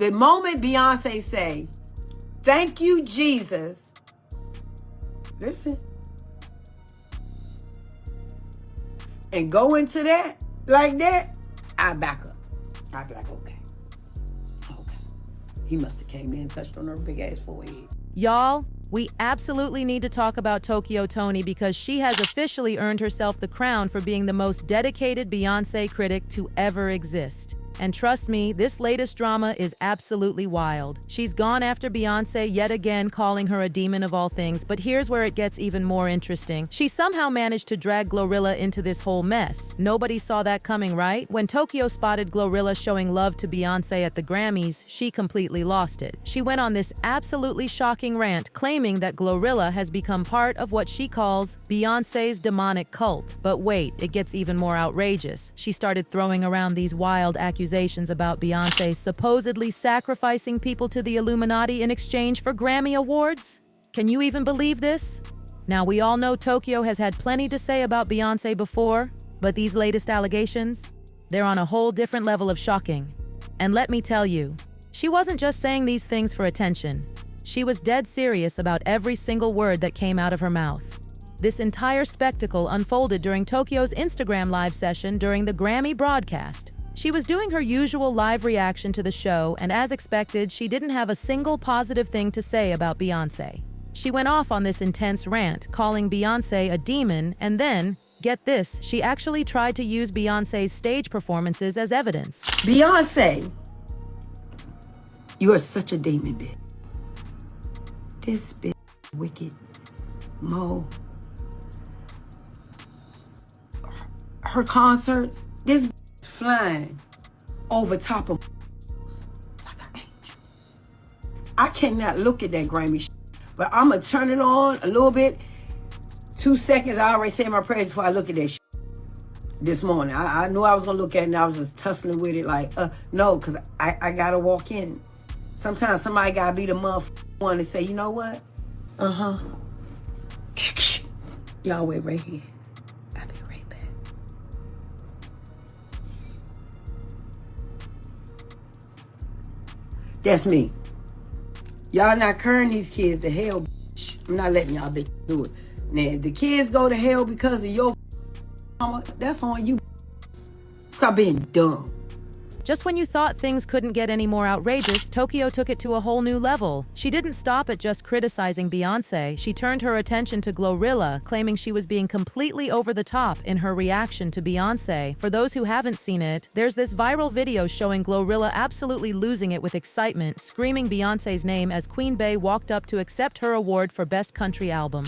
The moment Beyonce say, "Thank you, Jesus," listen, and go into that like that, I back up. I be like, okay. He must have came in and touched on her big ass forehead. Y'all, we absolutely need to talk about Tokyo Toni because she has officially earned herself the crown for being the most dedicated Beyoncé critic to ever exist. And trust me, this latest drama is absolutely wild. She's gone after Beyoncé yet again, calling her a demon of all things, but here's where it gets even more interesting. She somehow managed to drag Glorilla into this whole mess. Nobody saw that coming, right? When Tokyo spotted Glorilla showing love to Beyoncé at the Grammys, she completely lost it. She went on this absolutely shocking rant, claiming that Glorilla has become part of what she calls Beyoncé's demonic cult. But wait, it gets even more outrageous. She started throwing around these wild accusations about Beyoncé supposedly sacrificing people to the Illuminati in exchange for Grammy Awards? Can you even believe this? Now, we all know Tokyo has had plenty to say about Beyoncé before, but these latest allegations, they're on a whole different level of shocking. And let me tell you, she wasn't just saying these things for attention. She was dead serious about every single word that came out of her mouth. This entire spectacle unfolded during Tokyo's Instagram live session during the Grammy broadcast. She was doing her usual live reaction to the show, and as expected, she didn't have a single positive thing to say about Beyoncé. She went off on this intense rant, calling Beyoncé a demon, and then, get this, she actually tried to use Beyoncé's stage performances as evidence. Beyoncé, you are such a demon, bitch. This bitch wicked. Mo. Her concerts, this flying over top of like an angel. I cannot look at that Grammy shit, but I'm gonna turn it on a little bit. 2 seconds, I already said my prayers before I look at that shit this morning. I knew I was gonna look at it and I was just tussling with it like, no, because I gotta walk in. Sometimes somebody gotta be the motherfucker one and say, you know what? Y'all wait right here. That's me. Y'all not carrying these kids to hell, bitch. I'm not letting y'all bitch do it. Now, if the kids go to hell because of your mama, that's on you. Stop being dumb. Just when you thought things couldn't get any more outrageous, Tokyo took it to a whole new level. She didn't stop at just criticizing Beyoncé. She turned her attention to Glorilla, claiming she was being completely over the top in her reaction to Beyoncé. For those who haven't seen it, there's this viral video showing Glorilla absolutely losing it with excitement, screaming Beyoncé's name as Queen Bey walked up to accept her award for Best Country Album.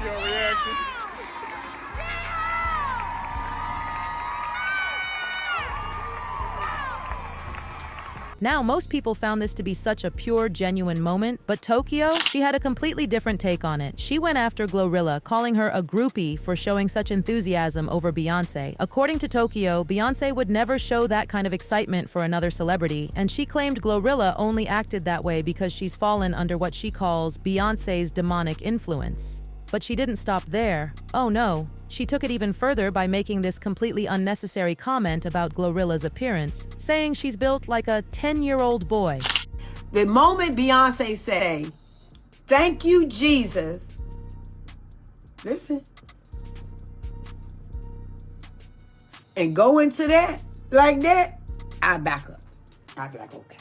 Your reaction. Now, most people found this to be such a pure, genuine moment, but Tokyo, she had a completely different take on it. She went after Glorilla, calling her a groupie for showing such enthusiasm over Beyoncé. According to Tokyo, Beyoncé would never show that kind of excitement for another celebrity, and she claimed Glorilla only acted that way because she's fallen under what she calls Beyoncé's demonic influence. But she didn't stop there. Oh no. She took it even further by making this completely unnecessary comment about Glorilla's appearance, saying she's built like a 10-year-old boy. The moment Beyonce say, "Thank you, Jesus," listen, and go into that like that, I back up. I be like, okay.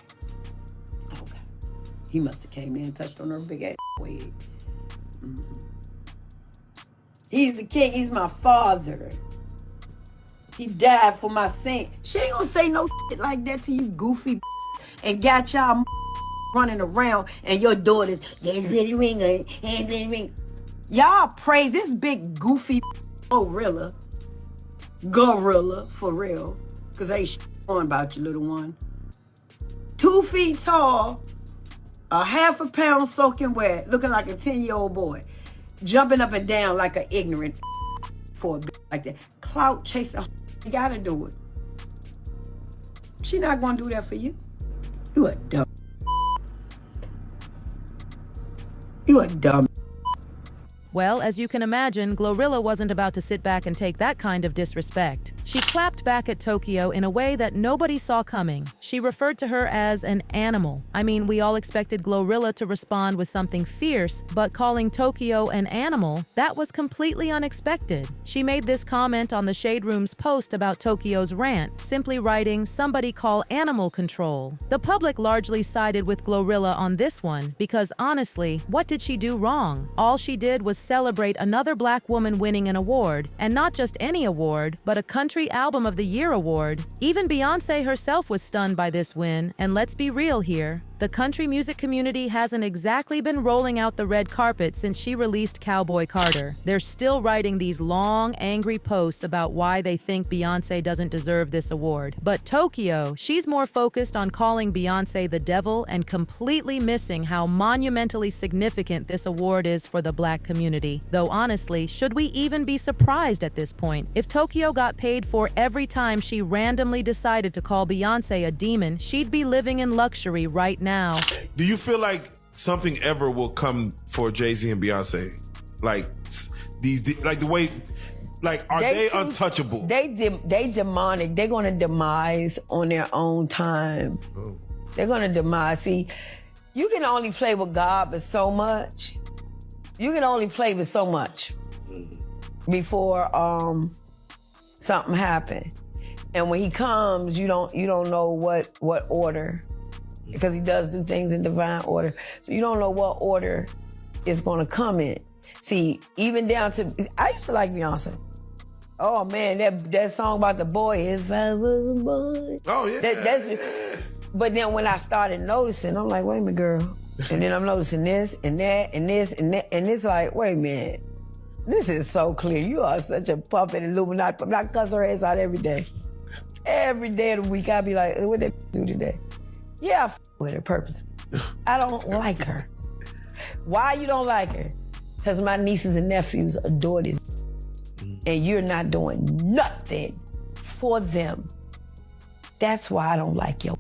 He must have came in and touched on her big ass head. He's the king. He's my father. He died for my sin. She ain't gonna say no shit like that to you, goofy, and got y'all running around and your daughters, ring. Y'all praise this big goofy gorilla for real, because ain't shit on about you, little one. 2 feet tall, a half a pound soaking wet, looking like a 10-year-old boy. Jumping up and down like an ignorant for a bitch like that. Clout chaser, you gotta do it. She not gonna do that for you. You a dumb. You a dumb. Well, as you can imagine, Glorilla wasn't about to sit back and take that kind of disrespect. She clapped back at Tokyo in a way that nobody saw coming. She referred to her as an animal. I mean, we all expected Glorilla to respond with something fierce, but calling Tokyo an animal, that was completely unexpected. She made this comment on the Shade Room's post about Tokyo's rant, simply writing, "Somebody call animal control." The public largely sided with Glorilla on this one because honestly, what did she do wrong? All she did was celebrate another black woman winning an award, and not just any award, but a Country Album of the Year award. Even Beyoncé herself was stunned by this win, and let's be real here. The country music community hasn't exactly been rolling out the red carpet since she released Cowboy Carter. They're still writing these long, angry posts about why they think Beyoncé doesn't deserve this award. But Tokyo, she's more focused on calling Beyoncé the devil and completely missing how monumentally significant this award is for the black community. Though honestly, should we even be surprised at this point? If Tokyo got paid for every time she randomly decided to call Beyoncé a demon, she'd be living in luxury right now. Do you feel like something ever will come for Jay-Z and Beyonce? Like like the way, like, are they untouchable? They demonic. They're gonna demise on their own time. Oh. They're gonna demise. See, you can only play with God but so much. You can only play with so much before something happens. And when he comes, you don't know what order. Because he does do things in divine order. So you don't know what order it's gonna come in. See, even down to, I used to like Beyonce. Oh man, that song about the boy, if I was a boy. Oh yeah. But then when I started noticing, I'm like, wait a minute, girl. And then I'm noticing this and that and this and that. And it's like, wait a minute. This is so clear. You are such a puppet Illuminati. I cuss her ass out every day. Every day of the week, I'd be like, what they do today? Yeah, I with her purpose. I don't like her. Why you don't like her? Because my nieces and nephews adore this. And you're not doing nothing for them. That's why I don't like your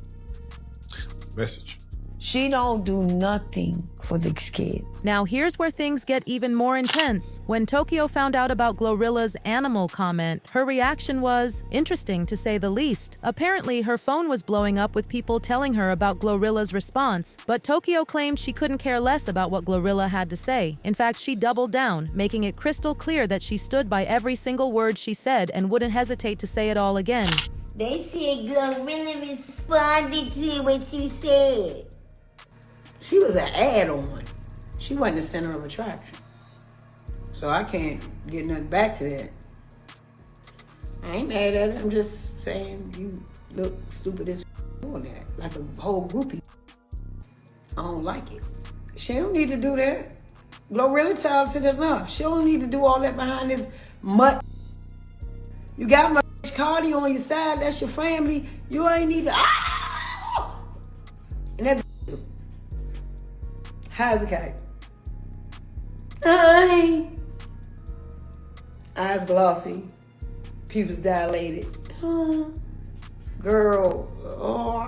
message. She don't do nothing for these kids. Now here's where things get even more intense. When Tokyo found out about Glorilla's animal comment, her reaction was interesting to say the least. Apparently, her phone was blowing up with people telling her about Glorilla's response, but Tokyo claimed she couldn't care less about what Glorilla had to say. In fact, she doubled down, making it crystal clear that she stood by every single word she said and wouldn't hesitate to say it all again. They said Glorilla responded to what you said. She was an add-on. She wasn't the center of attraction. So I can't get nothing back to that. I ain't mad at her. I'm just saying you look stupid as doing that. Like a whole groupie. I don't like it. She don't need to do that. Glorilla talented enough. She don't need to do all that behind this mutt. You got my Cardi on your side. That's your family. You ain't need to. Ah! And that. How's it going? Hi. Eyes glossy, pupils dilated. Girl. Oh.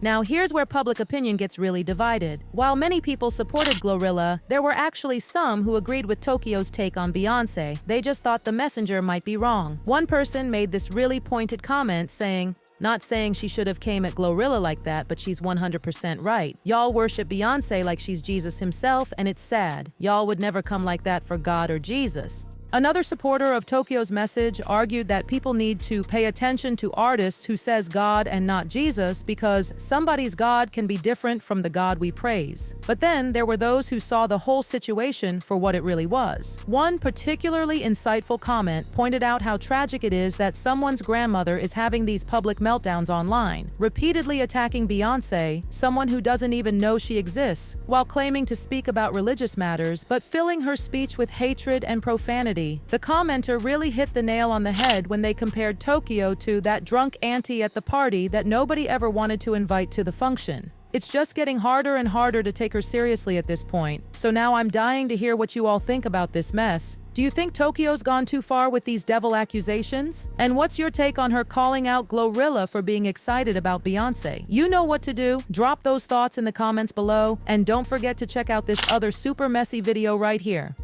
Now here's where public opinion gets really divided. While many people supported Glorilla, there were actually some who agreed with Tokyo's take on Beyoncé. They just thought the messenger might be wrong. One person made this really pointed comment saying, "Not saying she should have came at Glorilla like that, but she's 100% right. Y'all worship Beyoncé like she's Jesus himself, and it's sad. Y'all would never come like that for God or Jesus." Another supporter of Tokyo's message argued that people need to pay attention to artists who says God and not Jesus because somebody's God can be different from the God we praise. But then there were those who saw the whole situation for what it really was. One particularly insightful comment pointed out how tragic it is that someone's grandmother is having these public meltdowns online, repeatedly attacking Beyoncé, someone who doesn't even know she exists, while claiming to speak about religious matters but filling her speech with hatred and profanity. The commenter really hit the nail on the head when they compared Tokyo to that drunk auntie at the party that nobody ever wanted to invite to the function. It's just getting harder and harder to take her seriously at this point. So now I'm dying to hear what you all think about this mess. Do you think Tokyo's gone too far with these devil accusations? And what's your take on her calling out Glorilla for being excited about Beyoncé? You know what to do. Drop those thoughts in the comments below, and don't forget to check out this other super messy video right here.